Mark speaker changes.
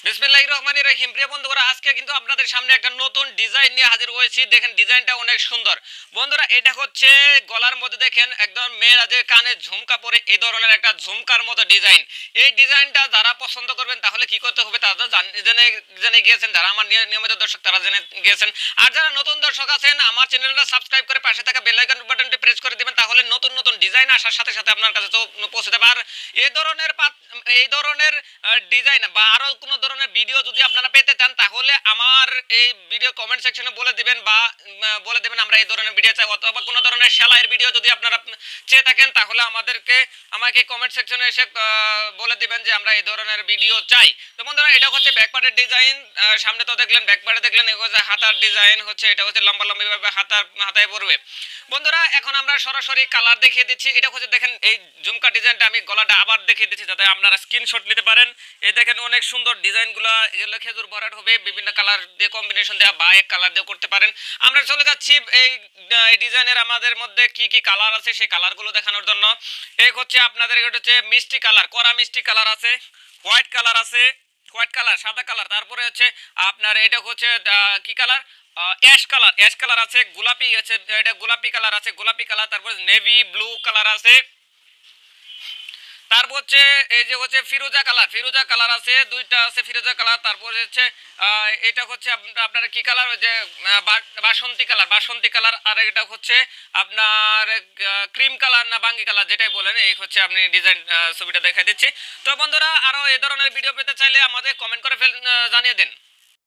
Speaker 1: বিসমিল্লাহির রহমানির রহিম। প্রিয় বন্ধুরা, আজকে কিন্তু আপনাদের সামনে একটা নতুন ডিজাইন নিয়ে হাজির হয়েছি। দেখেন ডিজাইনটা অনেক সুন্দর। বন্ধুরা, এটা হচ্ছে গলার মধ্যে দেখেন একদম মেয়েরা যে কানে ঝুমকা পরে এই ধরনের একটা ঝুমকার মতো ডিজাইন। এই ডিজাইনটা যারা পছন্দ করবেন তাহলে কি করতে হবে তারা তো জেনে জেনে গিয়েছেন, যারা আমার নিয়মিত দর্শক তারা জেনে গিয়েছেন। আর যারা নতুন দর্শক আছেন আমার চ্যানেলটা সাবস্ক্রাইব করে পাশে থাকা বেল আইকন বাটনটি প্রেস করে দিবেন, তাহলে নতুন নতুন ডিজাইন আসার সাথে সাথে আপনার কাছে তো পৌঁছে যাবে। আর এই ধরনের ডিজাইন বা আরো কোনো ধরনের ভিডিও যদি আপনারা পেতে চান তাহলে আমার এই ভিডিও কমেন্ট সেকশনে বলে দিবেন, বা বলে দেবেন আমরা এই ধরনের ভিডিও চাই। অথবা কোনো ধরনের সেলাইয়ের ভিডিও যদি আপনারা চেয়ে থাকেন তাহলে আমাকে কমেন্ট সেকশনে এসে বলে দিবেন যে আমরা এই ধরনের ভিডিও চাই। তো বন্ধুরা, এটা হচ্ছে ব্যাকপার্টের ডিজাইন। সামনে তো দেখলেন, ব্যাকপার্টে দেখলেন এটা হচ্ছে হাতার ডিজাইন, হচ্ছে এটা হচ্ছে লম্বা লম্বিভাবে হাতায় পড়বে। বন্ধুরা, এখন আমরা সরাসরি কালার দেখিয়ে দিচ্ছি। এটা হচ্ছে দেখেন এই ঝুমকা ডিজাইনটা আমি গলাটা আবার দেখিয়ে দিচ্ছি যাতে আপনারা স্ক্রিনশট নিতে পারেন। এই দেখেন অনেক সুন্দর ডিজাইনগুলো, এগুলো খেজুর ভরাট হবে, বিভিন্ন কালার দিয়ে কম্বিনেশন দেওয়া বা এক কালার দিয়ে করতে পারেন। আমরা চলে যাচ্ছি এই ডিজাইনের আমাদের মধ্যে কি কি কালার আছে সেই কালারগুলো দেখানোর জন্য। এই হচ্ছে আপনাদের, এটা হচ্ছে মিষ্টি কালার, কড়া মিষ্টি কালার আছে, হোয়াইট কালার আছে, হোয়াইট কালার, সাদা কালার, তারপরে হচ্ছে আপনার এটা হচ্ছে কি কালার, অ্যাশ কালার আছে, গোলাপি আছে, এটা গোলাপি কালার আছে, গোলাপি কালার, তারপর নেভি ব্লু কালার আছে, তারপর হচ্ছে এই যে হচ্ছে ফিরোজা কালার আছে, দুইটা আছে ফিরোজা কালার। তারপর হচ্ছে এটা হচ্ছে আপনার কি কালার, ওই যে বাসন্তী কালার। আর এটা হচ্ছে আপনার ক্রিম কালার না বাঙ্গি কালার, যেটাই বলেন। এই হচ্ছে আপনি ডিজাইন ছবিটা দেখাই দিচ্ছি। তো বন্ধুরা, আরো এই ধরনের ভিডিও পেতে চাইলে আমাদের কমেন্ট করে জানিয়ে দিন।